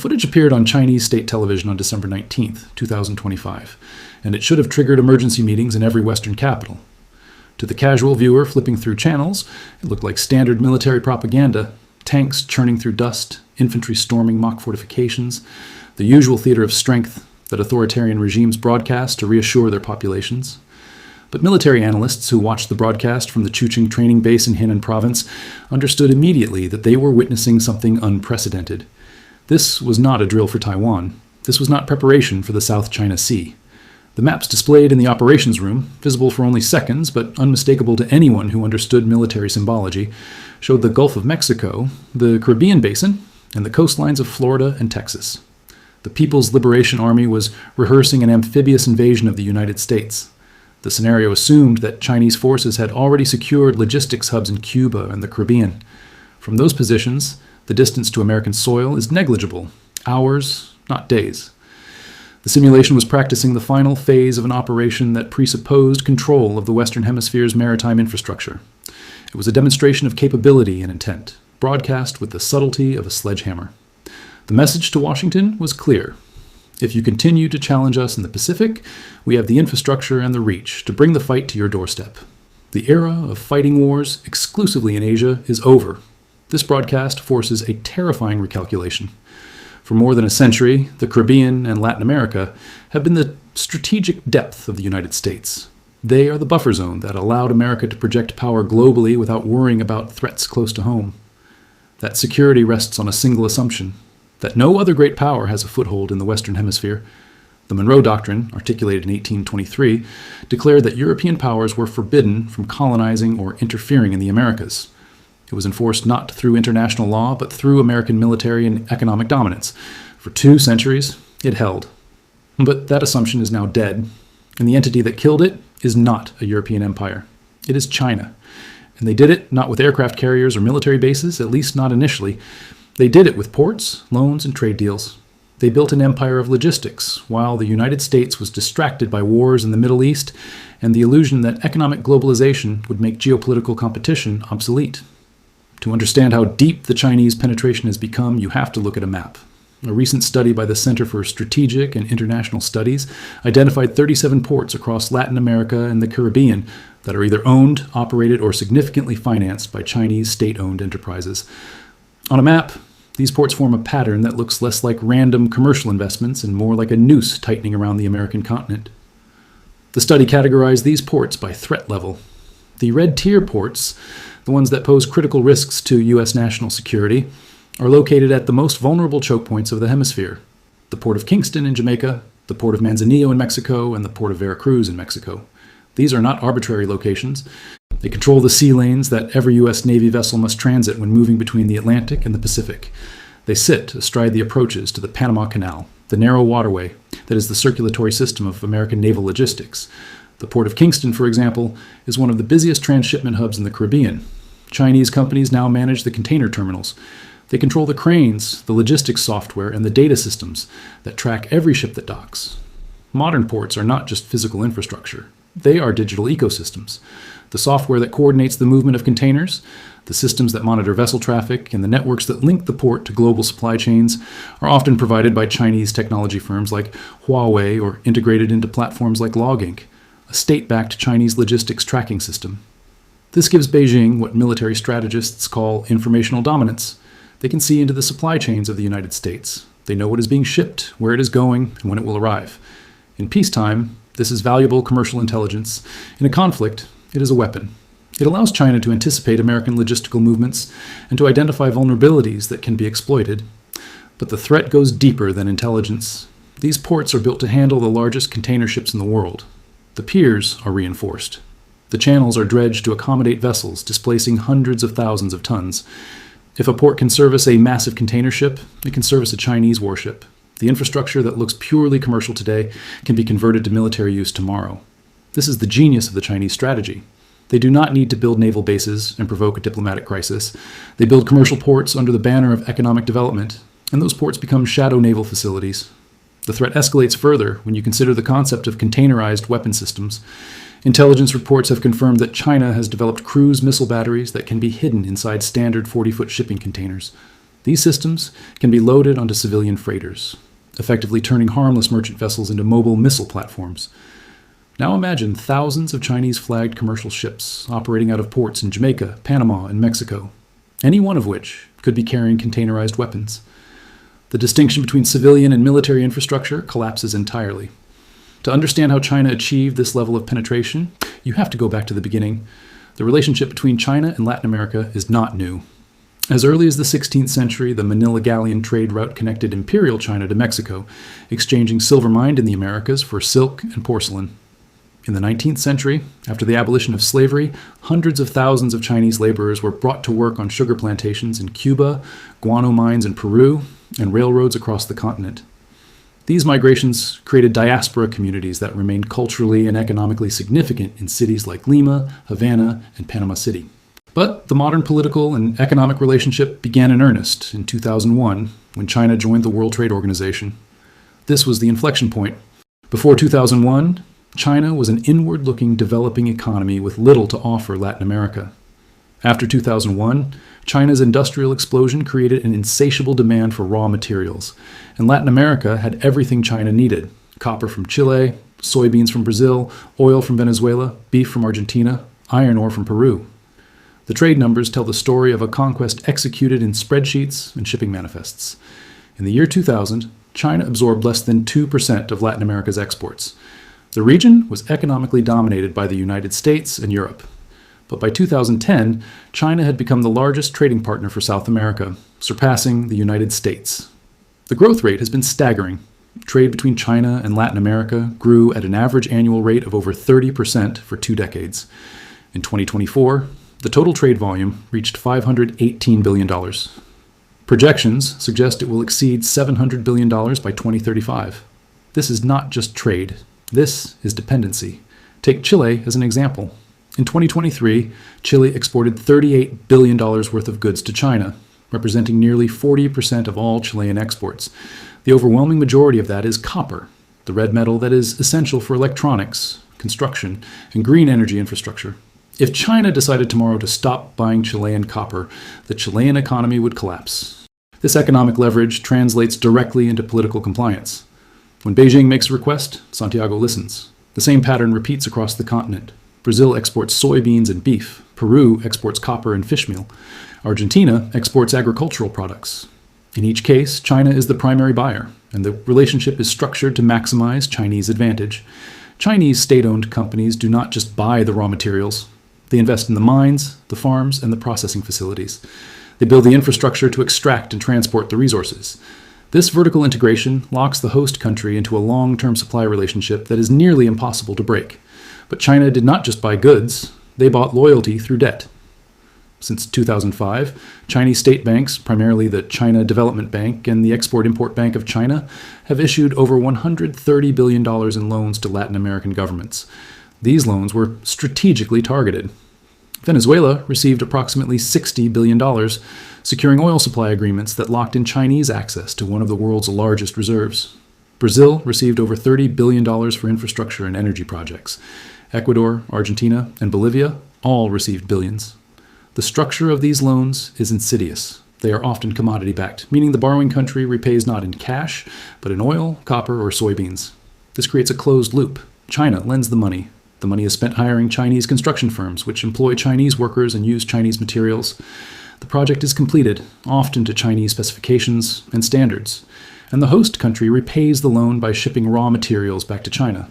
footage appeared on Chinese state television on December 19, 2025, and it should have triggered emergency meetings in every Western capital. To the casual viewer flipping through channels, it looked like standard military propaganda, tanks churning through dust, infantry storming mock fortifications, the usual theater of strength that authoritarian regimes broadcast to reassure their populations. But military analysts who watched the broadcast from the Chuching training base in Henan province understood immediately that they were witnessing something unprecedented. This was not a drill for Taiwan. This was not preparation for the South China Sea. The maps displayed in the operations room, visible for only seconds but unmistakable to anyone who understood military symbology, showed the Gulf of Mexico, the Caribbean Basin, and the coastlines of Florida and Texas. The People's Liberation Army was rehearsing an amphibious invasion of the United States. The scenario assumed that Chinese forces had already secured logistics hubs in Cuba and the Caribbean. From those positions, the distance to American soil is negligible, hours, not days. The simulation was practicing the final phase of an operation that presupposed control of the Western Hemisphere's maritime infrastructure. It was a demonstration of capability and intent, broadcast with the subtlety of a sledgehammer. The message to Washington was clear. If you continue to challenge us in the Pacific, we have the infrastructure and the reach to bring the fight to your doorstep. The era of fighting wars exclusively in Asia is over. This broadcast forces a terrifying recalculation. For more than a century, the Caribbean and Latin America have been the strategic depth of the United States. They are the buffer zone that allowed America to project power globally without worrying about threats close to home. That security rests on a single assumption, that no other great power has a foothold in the Western Hemisphere. The Monroe Doctrine, articulated in 1823, declared that European powers were forbidden from colonizing or interfering in the Americas. It was enforced not through international law, but through American military and economic dominance. For 2 centuries, it held. But that assumption is now dead, and the entity that killed it is not a European empire. It is China. And they did it not with aircraft carriers or military bases, at least not initially. They did it with ports, loans, and trade deals. They built an empire of logistics, while the United States was distracted by wars in the Middle East and the illusion that economic globalization would make geopolitical competition obsolete. To understand how deep the Chinese penetration has become, you have to look at a map. A recent study by the Center for Strategic and International Studies identified 37 ports across Latin America and the Caribbean that are either owned, operated, or significantly financed by Chinese state-owned enterprises. On a map, these ports form a pattern that looks less like random commercial investments and more like a noose tightening around the American continent. The study categorized these ports by threat level. The red-tier ports, the ones that pose critical risks to U.S. national security, are located at the most vulnerable choke points of the hemisphere: the Port of Kingston in Jamaica, the Port of Manzanillo in Mexico, and the Port of Veracruz in Mexico. These are not arbitrary locations. They control the sea lanes that every U.S. Navy vessel must transit when moving between the Atlantic and the Pacific. They sit astride the approaches to the Panama Canal, the narrow waterway that is the circulatory system of American naval logistics. The Port of Kingston, for example, is one of the busiest transshipment hubs in the Caribbean. Chinese companies now manage the container terminals. They control the cranes, the logistics software, and the data systems that track every ship that docks. Modern ports are not just physical infrastructure. They are digital ecosystems. The software that coordinates the movement of containers, the systems that monitor vessel traffic, and the networks that link the port to global supply chains are often provided by Chinese technology firms like Huawei or integrated into platforms like LogInc, a state-backed Chinese logistics tracking system. This gives Beijing what military strategists call informational dominance. They can see into the supply chains of the United States. They know what is being shipped, where it is going, and when it will arrive. In peacetime, this is valuable commercial intelligence. In a conflict, it is a weapon. It allows China to anticipate American logistical movements and to identify vulnerabilities that can be exploited. But the threat goes deeper than intelligence. These ports are built to handle the largest container ships in the world. The piers are reinforced. The channels are dredged to accommodate vessels, displacing hundreds of thousands of tons. If a port can service a massive container ship, it can service a Chinese warship. The infrastructure that looks purely commercial today can be converted to military use tomorrow. This is the genius of the Chinese strategy. They do not need to build naval bases and provoke a diplomatic crisis. They build commercial ports under the banner of economic development, and those ports become shadow naval facilities. The threat escalates further when you consider the concept of containerized weapon systems. Intelligence reports have confirmed that China has developed cruise missile batteries that can be hidden inside standard 40-foot shipping containers. These systems can be loaded onto civilian freighters, effectively turning harmless merchant vessels into mobile missile platforms. Now imagine thousands of Chinese-flagged commercial ships operating out of ports in Jamaica, Panama, and Mexico, any one of which could be carrying containerized weapons. The distinction between civilian and military infrastructure collapses entirely. To understand how China achieved this level of penetration, you have to go back to the beginning. The relationship between China and Latin America is not new. As early as the 16th century, the Manila Galleon trade route connected imperial China to Mexico, exchanging silver mined in the Americas for silk and porcelain. In the 19th century, after the abolition of slavery, hundreds of thousands of Chinese laborers were brought to work on sugar plantations in Cuba, guano mines in Peru, and railroads across the continent. These migrations created diaspora communities that remained culturally and economically significant in cities like Lima, Havana, and Panama City. But the modern political and economic relationship began in earnest in 2001 when China joined the World Trade Organization. This was the inflection point. Before 2001, China was an inward-looking developing economy with little to offer Latin America. After 2001, China's industrial explosion created an insatiable demand for raw materials, and Latin America had everything China needed: copper from Chile, soybeans from Brazil, oil from Venezuela, beef from Argentina, iron ore from Peru. The trade numbers tell the story of a conquest executed in spreadsheets and shipping manifests. In the year 2000, China absorbed less than 2% of Latin America's exports. The region was economically dominated by the United States and Europe. But by 2010, China had become the largest trading partner for South America, surpassing the United States. The growth rate has been staggering. Trade between China and Latin America grew at an average annual rate of over 30% for 2 decades. In 2024, the total trade volume reached $518 billion. Projections suggest it will exceed $700 billion by 2035. This is not just trade. This is dependency. Take Chile as an example. In 2023, Chile exported $38 billion worth of goods to China, representing nearly 40% of all Chilean exports. The overwhelming majority of that is copper, the red metal that is essential for electronics, construction, and green energy infrastructure. If China decided tomorrow to stop buying Chilean copper, the Chilean economy would collapse. This economic leverage translates directly into political compliance. When Beijing makes a request, Santiago listens. The same pattern repeats across the continent. Brazil exports soybeans and beef. Peru exports copper and fish meal. Argentina exports agricultural products. In each case, China is the primary buyer, and the relationship is structured to maximize Chinese advantage. Chinese state-owned companies do not just buy the raw materials. They invest in the mines, the farms, and the processing facilities. They build the infrastructure to extract and transport the resources. This vertical integration locks the host country into a long-term supply relationship that is nearly impossible to break. But China did not just buy goods, they bought loyalty through debt. Since 2005, Chinese state banks, primarily the China Development Bank and the Export-Import Bank of China, have issued over $130 billion in loans to Latin American governments. These loans were strategically targeted. Venezuela received approximately $60 billion, securing oil supply agreements that locked in Chinese access to one of the world's largest reserves. Brazil received over $30 billion for infrastructure and energy projects. Ecuador, Argentina, and Bolivia all received billions. The structure of these loans is insidious. They are often commodity-backed, meaning the borrowing country repays not in cash, but in oil, copper, or soybeans. This creates a closed loop. China lends the money. The money is spent hiring Chinese construction firms, which employ Chinese workers and use Chinese materials. The project is completed, often to Chinese specifications and standards, and the host country repays the loan by shipping raw materials back to China.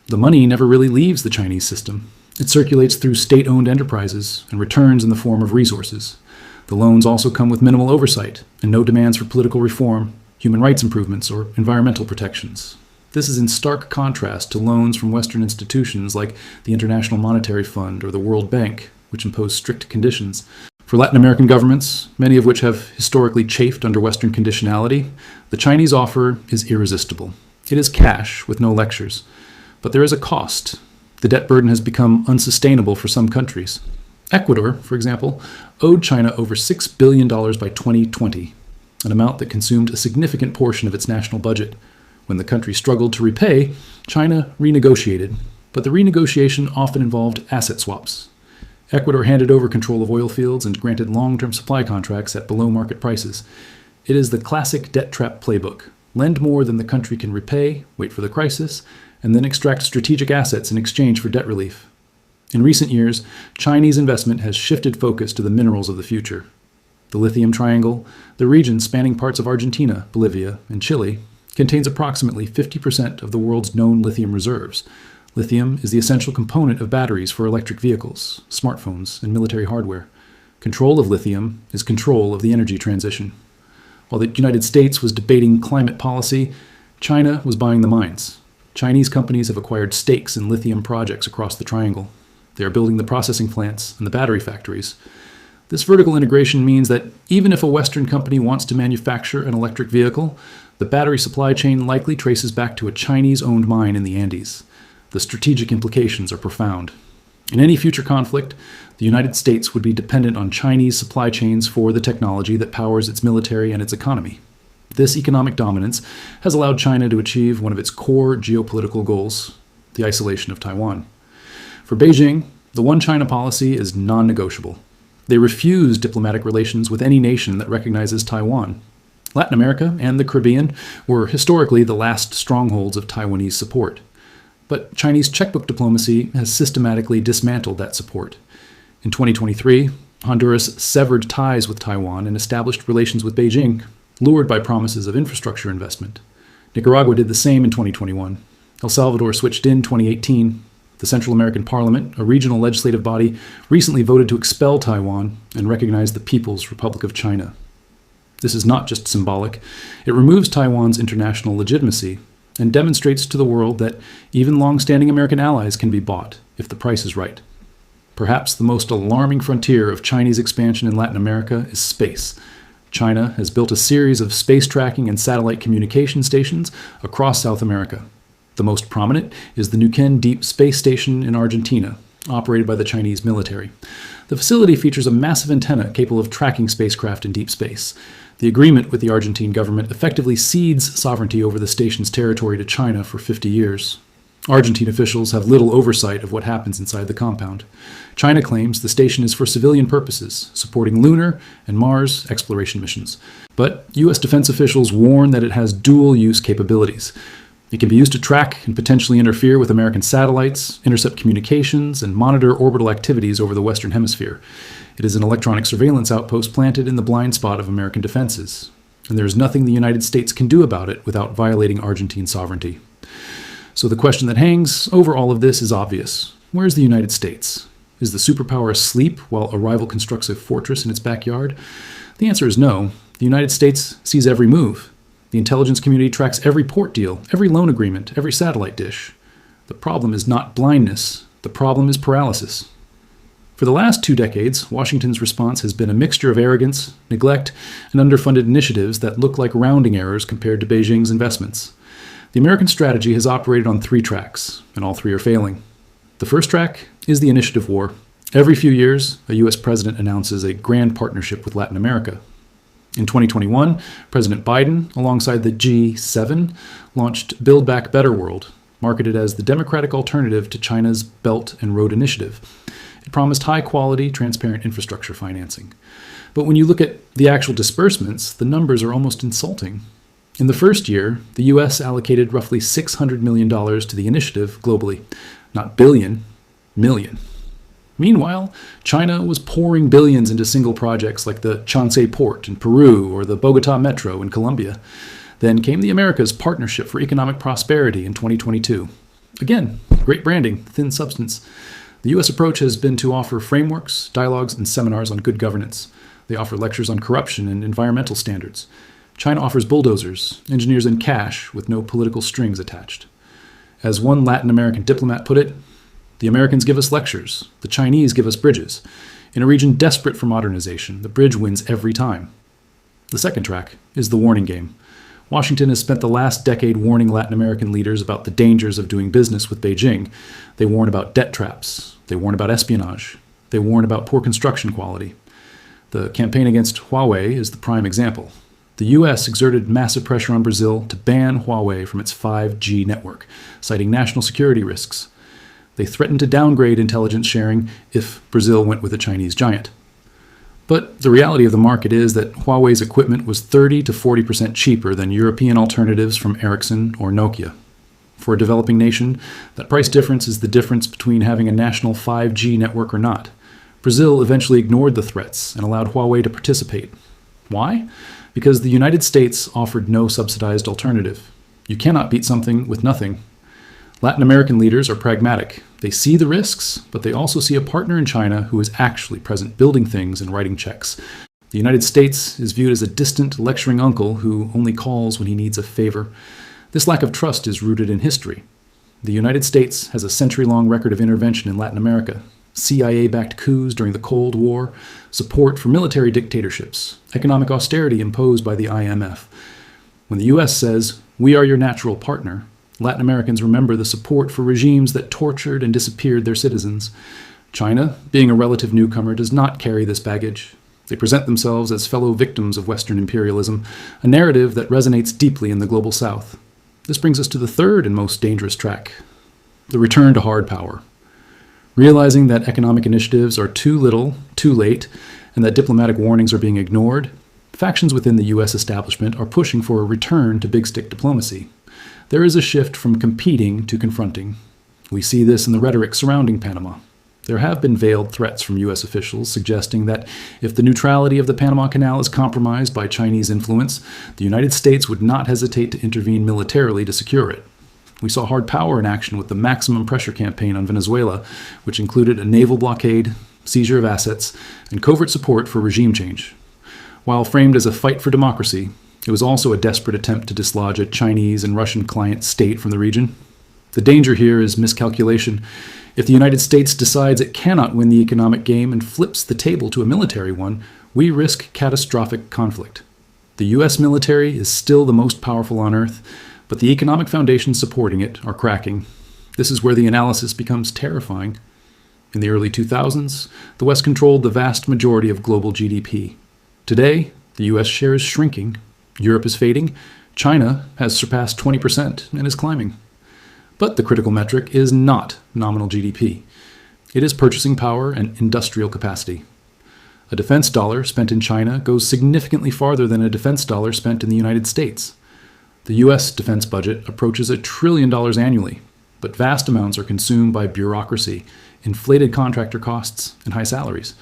The money never really leaves the Chinese system. It circulates through state-owned enterprises and returns in the form of resources. The loans also come with minimal oversight and no demands for political reform, human rights improvements, or environmental protections. This is in stark contrast to loans from Western institutions like the International Monetary Fund or the World Bank, which impose strict conditions. For Latin American governments, many of which have historically chafed under Western conditionality, the Chinese offer is irresistible. It is cash with no lectures. But there is a cost. The debt burden has become unsustainable for some countries. Ecuador, for example, owed China over $6 billion by 2020, an amount that consumed a significant portion of its national budget. When the country struggled to repay, China renegotiated, but the renegotiation often involved asset swaps. Ecuador handed over control of oil fields and granted long-term supply contracts at below-market prices. It is the classic debt trap playbook. Lend more than the country can repay, wait for the crisis, and then extract strategic assets in exchange for debt relief. In recent years, Chinese investment has shifted focus to the minerals of the future. The Lithium Triangle, the region spanning parts of Argentina, Bolivia, and Chile, contains approximately 50% of the world's known lithium reserves. Lithium is the essential component of batteries for electric vehicles, smartphones, and military hardware. Control of lithium is control of the energy transition. While the United States was debating climate policy, China was buying the mines. Chinese companies have acquired stakes in lithium projects across the triangle. They are building the processing plants and the battery factories. This vertical integration means that even if a Western company wants to manufacture an electric vehicle, the battery supply chain likely traces back to a Chinese-owned mine in the Andes. The strategic implications are profound. In any future conflict, the United States would be dependent on Chinese supply chains for the technology that powers its military and its economy. This economic dominance has allowed China to achieve one of its core geopolitical goals, the isolation of Taiwan. For Beijing, the One China policy is non-negotiable. They refuse diplomatic relations with any nation that recognizes Taiwan. Latin America and the Caribbean were historically the last strongholds of Taiwanese support. But Chinese checkbook diplomacy has systematically dismantled that support. In 2023, Honduras severed ties with Taiwan and established relations with Beijing, lured by promises of infrastructure investment. Nicaragua did the same in 2021. El Salvador switched in 2018. The Central American Parliament, a regional legislative body, recently voted to expel Taiwan and recognize the People's Republic of China. This is not just symbolic. It removes Taiwan's international legitimacy and demonstrates to the world that even long-standing American allies can be bought if the price is right. Perhaps the most alarming frontier of Chinese expansion in Latin America is space. China has built a series of space tracking and satellite communication stations across South America. The most prominent is the Neuquén Deep Space Station in Argentina, operated by the Chinese military. The facility features a massive antenna capable of tracking spacecraft in deep space. The agreement with the Argentine government effectively cedes sovereignty over the station's territory to China for 50 years. Argentine officials have little oversight of what happens inside the compound. China claims the station is for civilian purposes, supporting lunar and Mars exploration missions. But U.S. defense officials warn that it has dual-use capabilities. It can be used to track and potentially interfere with American satellites, intercept communications, and monitor orbital activities over the Western Hemisphere. It is an electronic surveillance outpost planted in the blind spot of American defenses, and there is nothing the United States can do about it without violating Argentine sovereignty. So the question that hangs over all of this is obvious. Where is the United States? Is the superpower asleep while a rival constructs a fortress in its backyard? The answer is no. The United States sees every move. The intelligence community tracks every port deal, every loan agreement, every satellite dish. The problem is not blindness. The problem is paralysis. For the last 2 decades, Washington's response has been a mixture of arrogance, neglect, and underfunded initiatives that look like rounding errors compared to Beijing's investments. The American strategy has operated on 3 tracks, and all 3 are failing. The first track is the initiative war. Every few years, a U.S. president announces a grand partnership with Latin America. In 2021, President Biden, alongside the G7, launched Build Back Better World, marketed as the democratic alternative to China's Belt and Road Initiative. It promised high-quality, transparent infrastructure financing. But when you look at the actual disbursements, the numbers are almost insulting. In the first year, the U.S. allocated roughly $600 million to the initiative globally. Not billion, million. Meanwhile, China was pouring billions into single projects like the Chancay Port in Peru or the Bogota Metro in Colombia. Then came the Americas Partnership for Economic Prosperity in 2022. Again, great branding, thin substance. The U.S. approach has been to offer frameworks, dialogues, and seminars on good governance. They offer lectures on corruption and environmental standards. China offers bulldozers, engineers, and cash with no political strings attached. As one Latin American diplomat put it, the Americans give us lectures, the Chinese give us bridges. In a region desperate for modernization, the bridge wins every time. The second track is the warning game. Washington has spent the last decade warning Latin American leaders about the dangers of doing business with Beijing. They warn about debt traps. They warn about espionage. They warn about poor construction quality. The campaign against Huawei is the prime example. The U.S. exerted massive pressure on Brazil to ban Huawei from its 5G network, citing national security risks. They threatened to downgrade intelligence sharing if Brazil went with a Chinese giant. But the reality of the market is that Huawei's equipment was 30 to 40% cheaper than European alternatives from Ericsson or Nokia. For a developing nation, that price difference is the difference between having a national 5G network or not. Brazil eventually ignored the threats and allowed Huawei to participate. Why? Because the United States offered no subsidized alternative. You cannot beat something with nothing. Latin American leaders are pragmatic. They see the risks, but they also see a partner in China who is actually present building things and writing checks. The United States is viewed as a distant, lecturing uncle who only calls when he needs a favor. This lack of trust is rooted in history. The United States has a century-long record of intervention in Latin America. CIA-backed coups during the Cold War, support for military dictatorships, economic austerity imposed by the IMF. When the U.S. says, "We are your natural partner," Latin Americans remember the support for regimes that tortured and disappeared their citizens. China, being a relative newcomer, does not carry this baggage. They present themselves as fellow victims of Western imperialism, a narrative that resonates deeply in the global South. This brings us to the third and most dangerous track, the return to hard power. Realizing that economic initiatives are too little, too late, and that diplomatic warnings are being ignored, factions within the U.S. establishment are pushing for a return to big stick diplomacy. There is a shift from competing to confronting. We see this in the rhetoric surrounding Panama. There have been veiled threats from U.S. officials suggesting that if the neutrality of the Panama Canal is compromised by Chinese influence, the United States would not hesitate to intervene militarily to secure it. We saw hard power in action with the maximum pressure campaign on Venezuela, which included a naval blockade, seizure of assets, and covert support for regime change. While framed as a fight for democracy, it was also a desperate attempt to dislodge a Chinese and Russian client state from the region. The danger here is miscalculation. If the United States decides it cannot win the economic game and flips the table to a military one, we risk catastrophic conflict. The U.S. military is still the most powerful on Earth, but the economic foundations supporting it are cracking. This is where the analysis becomes terrifying. In the early 2000s, the West controlled the vast majority of global GDP. Today, the U.S. share is shrinking. Europe is fading. China has surpassed 20% and is climbing. But the critical metric is not nominal GDP. It is purchasing power and industrial capacity. A defense dollar spent in China goes significantly farther than a defense dollar spent in the United States. The U.S. defense budget approaches $1 trillion annually, but vast amounts are consumed by bureaucracy, inflated contractor costs, and high salaries.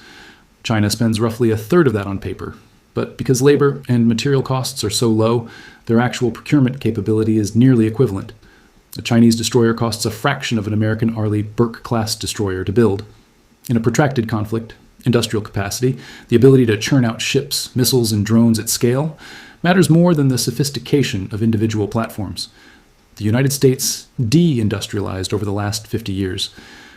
China spends roughly a third of that on paper, but because labor and material costs are so low, their actual procurement capability is nearly equivalent. A Chinese destroyer costs a fraction of an American Arleigh Burke-class destroyer to build. In a protracted conflict, industrial capacity, the ability to churn out ships, missiles, and drones at scale, matters more than the sophistication of individual platforms. The United States de-industrialized over the last 50 years.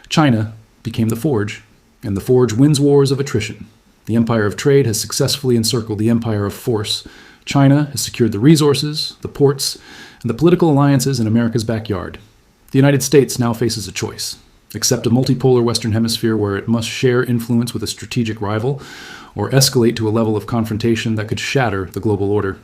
China became the forge, and the forge wins wars of attrition. The empire of trade has successfully encircled the empire of force. China has secured the resources, the ports, and the political alliances in America's backyard. The United States now faces a choice: accept a multipolar Western Hemisphere where it must share influence with a strategic rival, or escalate to a level of confrontation that could shatter the global order.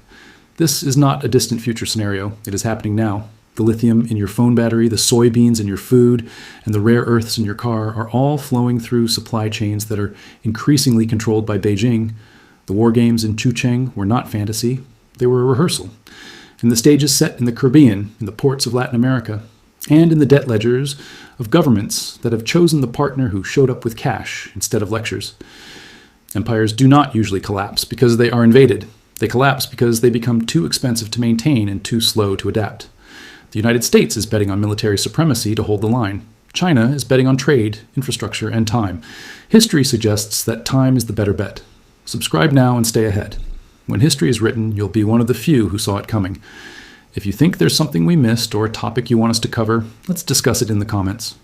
This is not a distant future scenario. It is happening now. The lithium in your phone battery, the soybeans in your food, and the rare earths in your car are all flowing through supply chains that are increasingly controlled by Beijing. The war games in Chucheng were not fantasy. They were a rehearsal. And the stage is set in the Caribbean, in the ports of Latin America, and in the debt ledgers of governments that have chosen the partner who showed up with cash instead of lectures. Empires do not usually collapse because they are invaded. They collapse because they become too expensive to maintain and too slow to adapt. The United States is betting on military supremacy to hold the line. China is betting on trade, infrastructure, and time. History suggests that time is the better bet. Subscribe now and stay ahead. When history is written, you'll be one of the few who saw it coming. If you think there's something we missed or a topic you want us to cover, let's discuss it in the comments.